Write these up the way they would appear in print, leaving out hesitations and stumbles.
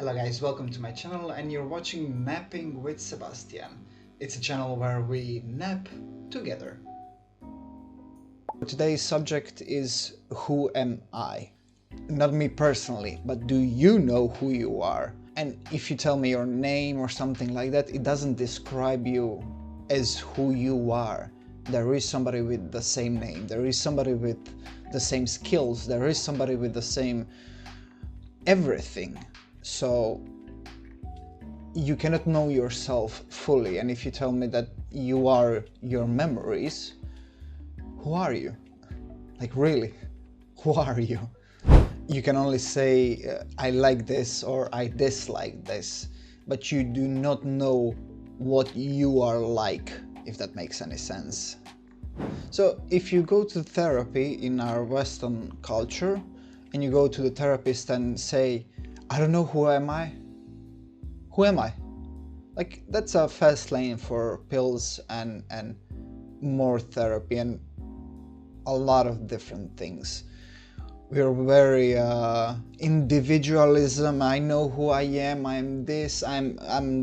Hello guys, welcome to my channel and you're watching Napping with Sebastian. It's a channel where we nap together. Today's subject is who am I? Not me personally, but do you know who you are? And if you tell me your name or something like that, it doesn't describe you as who you are. There is somebody with the same name, there is somebody with the same skills, there is somebody with the same everything. So you cannot know yourself fully, and if you tell me that you are your memories, who are you? Like really, who are you? You can only say I like this or I dislike this, but you do not know what you are like, if that makes any sense. So if you go to therapy in our Western culture and you go to the therapist and say, I don't know, who am I? Who am I? Like, that's a fast lane for pills and more therapy and a lot of different things. We're very individualism. I know who I am. I'm this. I'm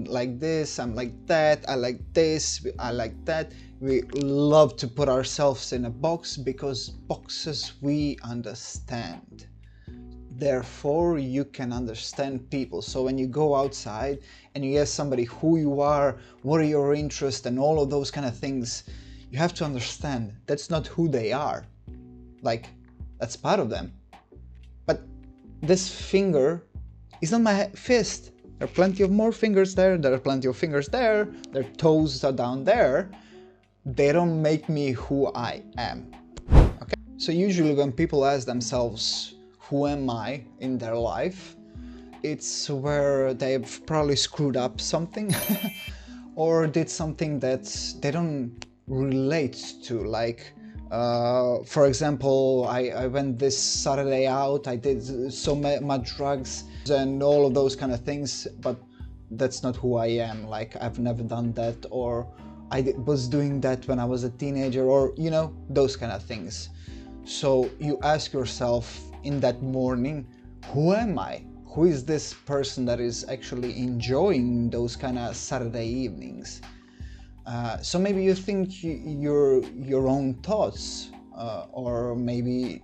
like this. I'm like that. I like this. I like that. We love to put ourselves in a box because boxes we understand. Therefore, you can understand people. So when you go outside and you ask somebody who you are, what are your interests, and all of those kind of things, you have to understand that's not who they are. Like, that's part of them. But this finger is not my fist. There are plenty of more fingers there. There are plenty of fingers there. Their toes are down there. They don't make me who I am. Okay? So usually when people ask themselves, who am I in their life, it's where they've probably screwed up something or did something that they don't relate to. Like, for example, I went this Saturday out, I did so much drugs and all of those kind of things, but that's not who I am. Like, I've never done that, or I was doing that when I was a teenager, or, you know, those kind of things. So you ask yourself in that morning, who am I? Who is this person that is actually enjoying those kind of Saturday evenings? So maybe you think your own thoughts, or maybe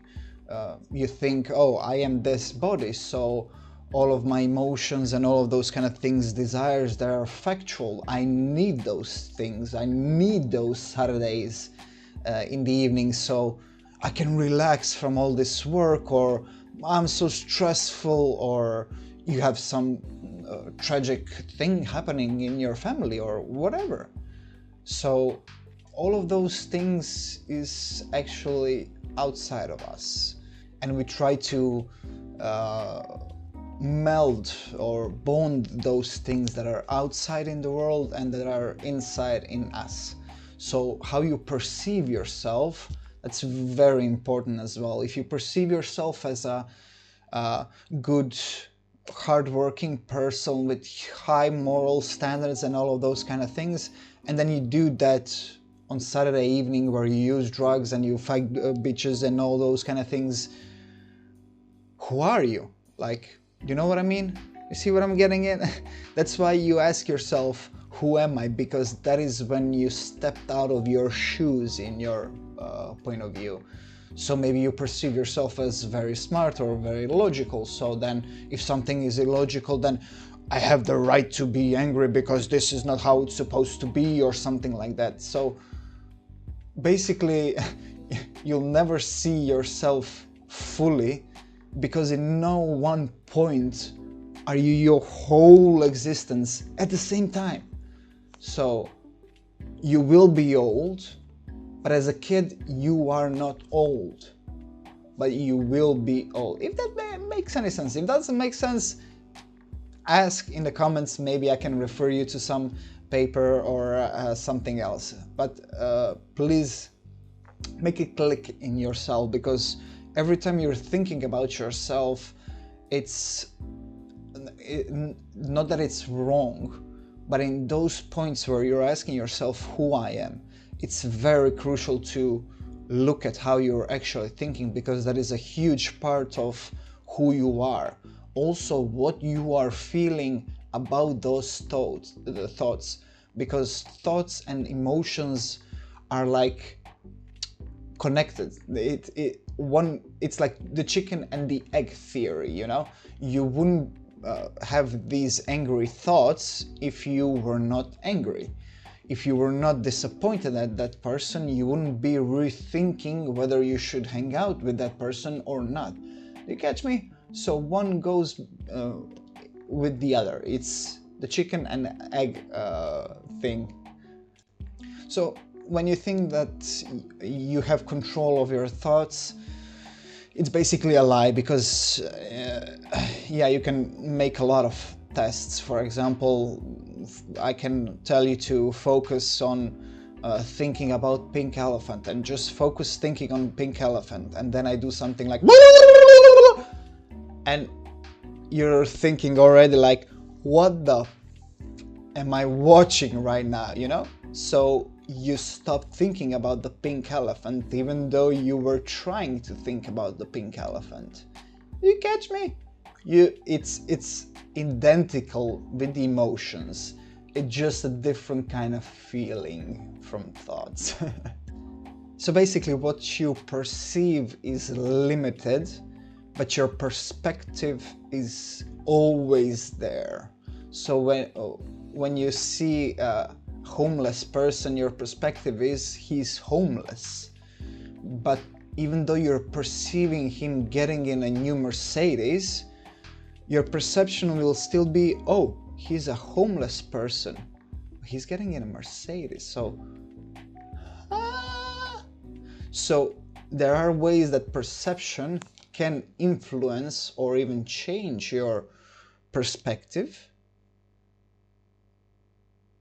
you think, oh, I am this body, so all of my emotions and all of those kind of things, desires that are factual, I need those things. I need those Saturdays in the evening so I can relax from all this work, or I'm so stressful, or you have some tragic thing happening in your family or whatever. So all of those things is actually outside of us, and we try to meld or bond those things that are outside in the world and that are inside in us. So how you perceive yourself, that's very important as well. If you perceive yourself as a good, hardworking person with high moral standards and all of those kind of things, and then you do that on Saturday evening where you use drugs and you fight bitches and all those kind of things, who are you? Like, you know what I mean? You see what I'm getting at? That's why you ask yourself, who am I? Because that is when you stepped out of your shoes in your point of view. So maybe you perceive yourself as very smart or very logical. So then if something is illogical, then I have the right to be angry because this is not how it's supposed to be, or something like that. So basically, you'll never see yourself fully, because in no one point are you your whole existence at the same time. So you will be old, but as a kid you are not old, but you will be old. If that makes any sense. If that doesn't make sense, ask in the comments. Maybe I can refer you to some paper or something else. But please make it click in yourself, because every time you're thinking about yourself, it's not that it's wrong, but in those points where you're asking yourself who I am, it's very crucial to look at how you're actually thinking, because that is a huge part of who you are. also what you are feeling about those thoughts, because thoughts and emotions are like connected. It's like the chicken and the egg theory, you know. You wouldn't have these angry thoughts if you were not angry. If you were not disappointed at that person, you wouldn't be rethinking whether you should hang out with that person or not. You catch me? So one goes with the other. It's the chicken and egg thing. So when you think that you have control of your thoughts, it's basically a lie, because yeah, you can make a lot of tests. For example, I can tell you to focus on thinking about pink elephant, and just focus thinking on pink elephant, and then I do something like and you're thinking already like, what the am I watching right now, you know? So you stop thinking about the pink elephant, even though you were trying to think about the pink elephant. You catch me? It's identical with the emotions. It's just a different kind of feeling from thoughts. So basically what you perceive is limited, but your perspective is always there. So when you see a homeless person, your perspective is he's homeless. But even though you're perceiving him getting in a new Mercedes, your perception will still be, oh, he's a homeless person, he's getting in a Mercedes. So there are ways that perception can influence or even change your perspective,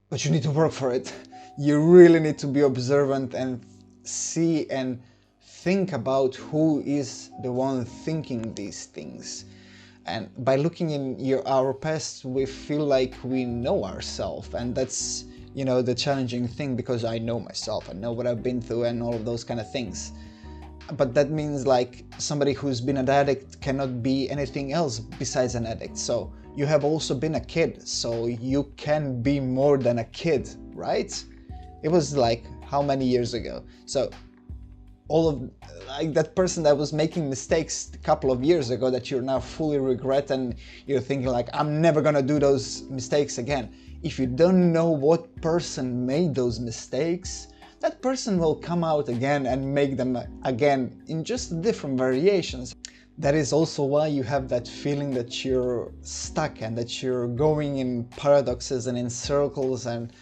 but you need to work for it. You really need to be observant and see and think about who is the one thinking these things. And by looking in our past, we feel like we know ourselves, and that's, you know, the challenging thing, because I know myself, I know what I've been through and all of those kind of things. But that means like somebody who's been an addict cannot be anything else besides an addict. So you have also been a kid, so you can be more than a kid, right? It was like how many years ago? So all of like that person that was making mistakes a couple of years ago that you're now fully regret, and you're thinking like, I'm never gonna do those mistakes again. If you don't know what person made those mistakes, that person will come out again and make them again in just different variations. That is also why you have that feeling that you're stuck and that you're going in paradoxes and in circles, and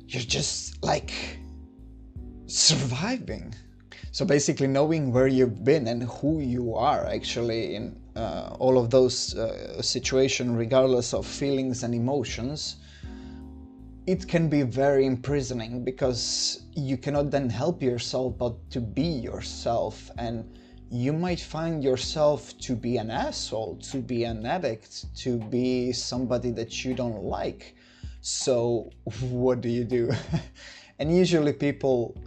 you're just like surviving. So basically knowing where you've been and who you are actually in all of those situations, regardless of feelings and emotions, it can be very imprisoning, because you cannot then help yourself but to be yourself, and you might find yourself to be an asshole, to be an addict, to be somebody that you don't like. So what do? And usually people,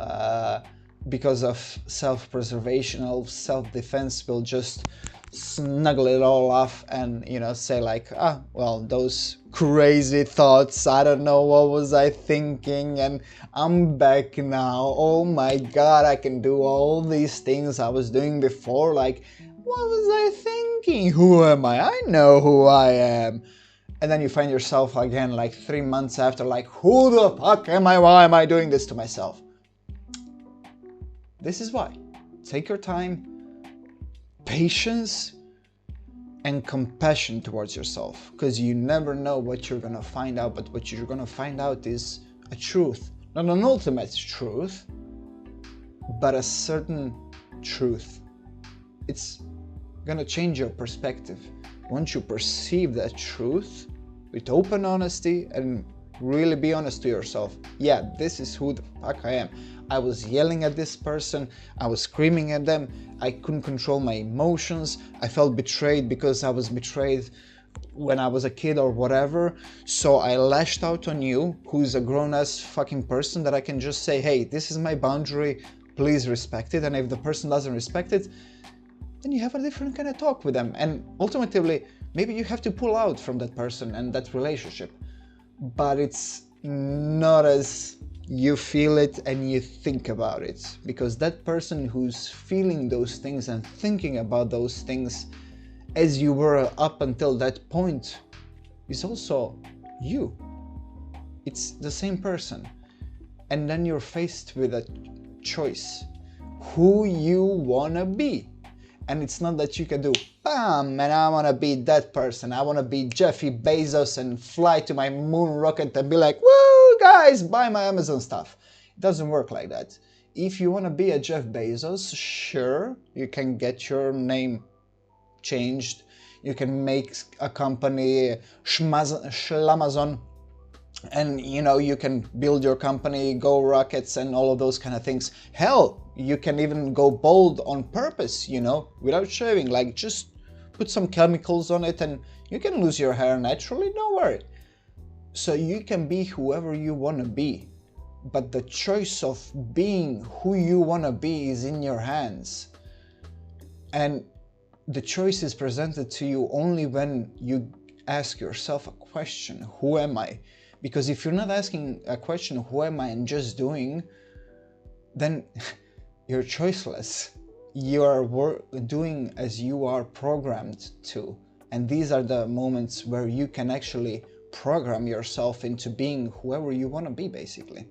because of self-preservation or self-defense, will just snuggle it all off and, you know, say like, ah, well, those crazy thoughts, I don't know, what was I thinking, and I'm back now, oh my god, I can do all these things I was doing before, like, what was I thinking, who am I know who I am. And then you find yourself again like 3 months after, like, who the fuck am I, why am I doing this to myself? This is why. Take your time, patience, and compassion towards yourself, because you never know what you're gonna find out, but what you're gonna find out is a truth. Not an ultimate truth, but a certain truth. It's gonna change your perspective. Once you perceive that truth with open honesty and really be honest to yourself, yeah, this is who the fuck I am. I was yelling at this person, I was screaming at them, I couldn't control my emotions, I felt betrayed because I was betrayed when I was a kid or whatever, so I lashed out on you, who's a grown-ass fucking person, that I can just say, hey, this is my boundary, please respect it. And if the person doesn't respect it, then you have a different kind of talk with them. And ultimately, Maybe you have to pull out from that person and that relationship, but it's not as you feel it and you think about it, because that person who's feeling those things and thinking about those things as you were up until that point is also you. It's the same person. And then you're faced with a choice, who you wanna be. And it's not that you can do, bam, and I wanna be that person. I wanna be Jeffy Bezos and fly to my moon rocket and be like, woo, guys, buy my Amazon stuff. It doesn't work like that. If you wanna be a Jeff Bezos, sure, you can get your name changed. You can make a company, Schlamazon, and you can build your company, go rockets and all of those kind of things. Hell, you can even go bald on purpose, without shaving, like just put some chemicals on it and you can lose your hair naturally, don't worry. So you can be whoever you want to be, but the choice of being who you want to be is in your hands. And the choice is presented to you only when you ask yourself a question, who am I? Because if you're not asking a question, who am I, and just doing, then you're choiceless. You are doing as you are programmed to. And these are the moments where you can actually program yourself into being whoever you want to be, basically.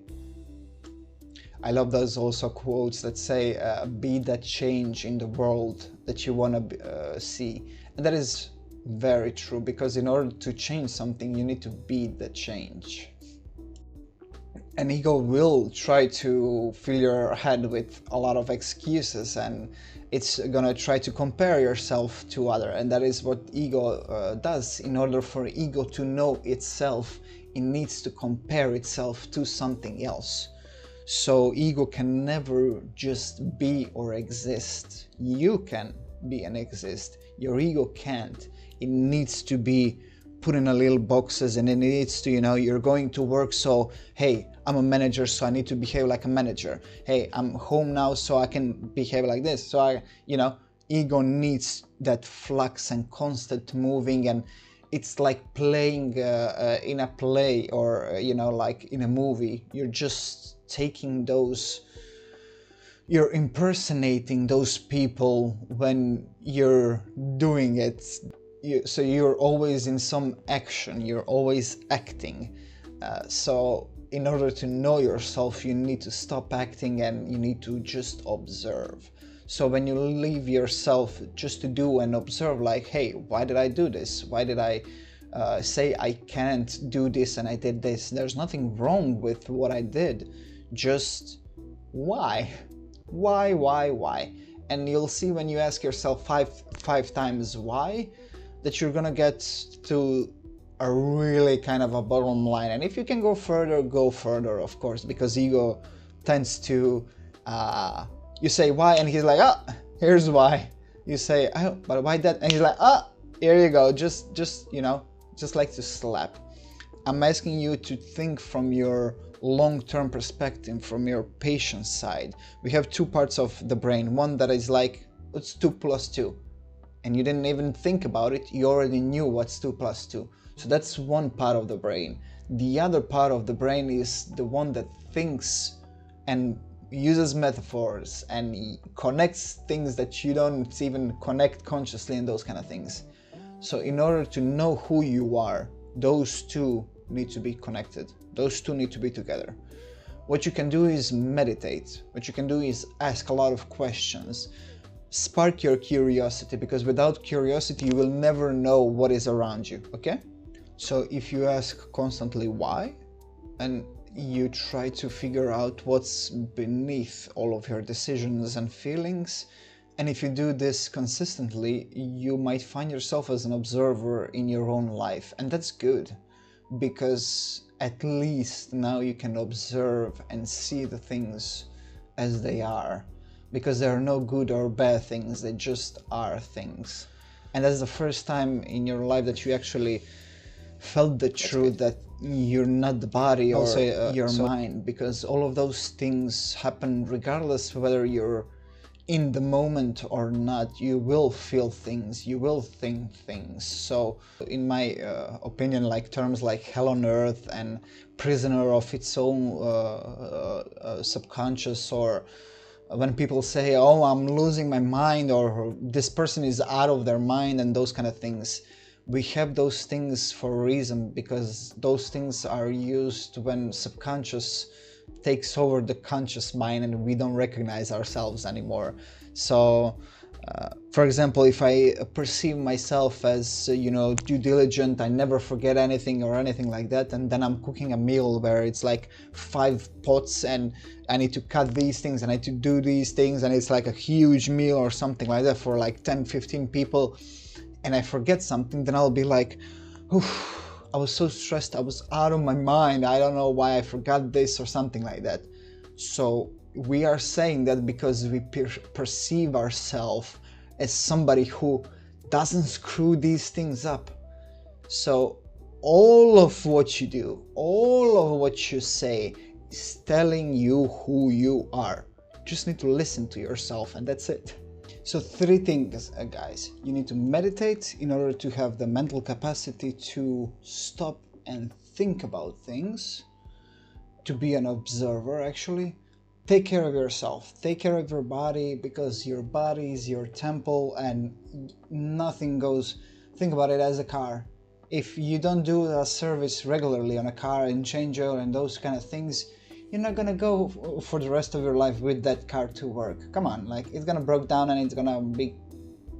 I love those also quotes that say, be that change in the world that you want to see. And that is very true, because in order to change something, you need to be the change. And ego will try to fill your head with a lot of excuses, and it's gonna try to compare yourself to other, and that is what ego does. In order for ego to know itself, it needs to compare itself to something else. So ego can never just be or exist. You can be and exist. Your ego can't. It needs to be put in a little boxes, and it needs to, you're going to work, so hey, I'm a manager, so I need to behave like a manager. Hey, I'm home now, so I can behave like this. So ego needs that flux and constant moving, and it's like playing in a play, or like in a movie. You're just taking those, you're impersonating those people when you're doing it. So you're always in some action, you're always acting. So in order to know yourself, you need to stop acting and you need to just observe. So when you leave yourself just to do and observe, like, hey, why did I do this? Why did I say I can't do this and I did this? There's nothing wrong with what I did. Just why? Why? And you'll see when you ask yourself five times why, that you're gonna get to a really kind of a bottom line. And if you can go further, of course, because ego tends to, you say why, and he's like, here's why. You say, but why that? And he's like, here you go, just like to slap. I'm asking you to think from your long-term perspective, from your patient side. We have two parts of the brain. One that is like, what's 2 + 2? And you didn't even think about it, you already knew what's 2 + 2. So that's one part of the brain. The other part of the brain is the one that thinks and uses metaphors and connects things that you don't even connect consciously, and those kind of things. So in order to know who you are, those two need to be connected. Those two need to be together. What you can do is meditate. What you can do is ask a lot of questions. Spark your curiosity, because without curiosity, you will never know what is around you, okay? So if you ask constantly why, and you try to figure out what's beneath all of your decisions and feelings, and if you do this consistently, you might find yourself as an observer in your own life. And that's good, because at least now you can observe and see the things as they are. Because there are no good or bad things, they just are things. And that's the first time in your life that you actually felt the truth that you're not the body or your mind, because all of those things happen regardless whether you're in the moment or not, you will feel things, you will think things. So in my opinion, like terms like hell on earth and prisoner of its own subconscious, or when people say, oh, I'm losing my mind, or this person is out of their mind, and those kind of things, we have those things for a reason, because those things are used when subconscious takes over the conscious mind and we don't recognize ourselves anymore. So for example, if I perceive myself as due diligent, I never forget anything or anything like that, and then I'm cooking a meal where it's like 5 pots and I need to cut these things and I need to do these things, and it's like a huge meal or something like that for like 10-15 people, and I forget something, then I'll be like, oof, I was so stressed, I was out of my mind, I don't know why I forgot this or something like that. So we are saying that because we perceive ourselves as somebody who doesn't screw these things up. So all of what you do, all of what you say is telling you who you are. You just need to listen to yourself, and that's it. So 3 things, guys. You need to meditate in order to have the mental capacity to stop and think about things, to be an observer actually. Take care of yourself, take care of your body, because your body is your temple and nothing goes. Think about it as a car. If you don't do a service regularly on a car and change oil and those kind of things, you're not gonna go for the rest of your life with that car to work. Come on, like, it's gonna break down and it's gonna be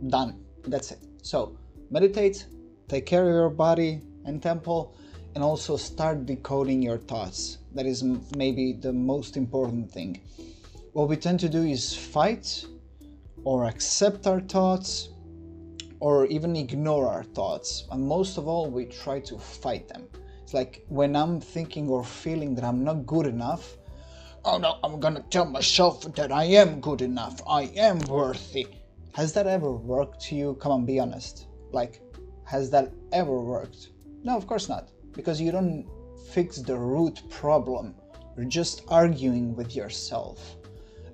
done. That's it. So meditate, take care of your body and temple, and also start decoding your thoughts. That is maybe the most important thing. What we tend to do is fight or accept our thoughts or even ignore our thoughts, and most of all we try to fight them. It's like when I'm thinking or feeling that I'm not good enough, oh no, I'm gonna tell myself that I am good enough, I am worthy. Has that ever worked to you? Come on, be honest. Like, has that ever worked? No, of course not, because you don't fix the root problem. You're just arguing with yourself.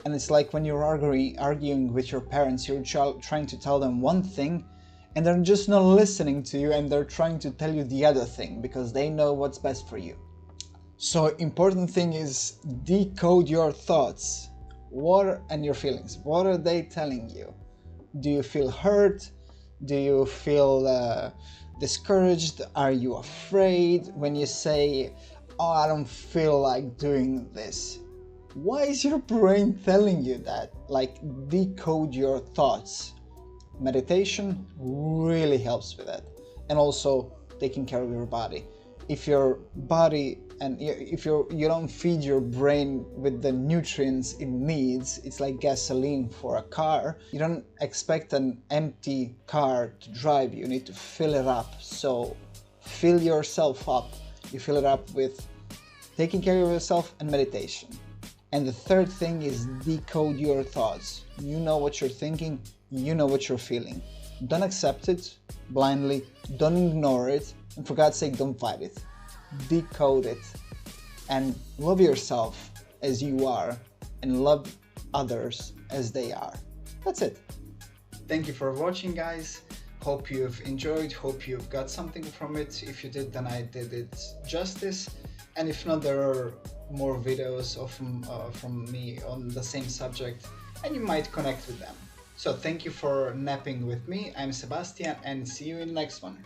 And it's like when you're arguing with your parents, you're trying to tell them one thing, and they're just not listening to you, and they're trying to tell you the other thing because they know what's best for you. So important thing is decode your thoughts. And your feelings. What are they telling you? Do you feel hurt? Do you feel discouraged? Are you afraid when you say, oh, I don't feel like doing this? Why is your brain telling you that? Like, decode your thoughts. Meditation really helps with that. And also taking care of your body. If your body and if you don't feed your brain with the nutrients it needs, it's like gasoline for a car. You don't expect an empty car to drive. You need to fill it up. So fill yourself up. You fill it up with taking care of yourself and meditation. And the third thing is decode your thoughts. You know what you're thinking, you know what you're feeling. Don't accept it blindly, don't ignore it, and for God's sake, don't fight it. Decode it and love yourself as you are and love others as they are. That's it. Thank you for watching, guys. Hope you've enjoyed, hope you've got something from it. If you did, then I did it justice. And if not, there are more videos from me on the same subject, and you might connect with them. So thank you for napping with me. I'm Sebastian, and see you in the next one.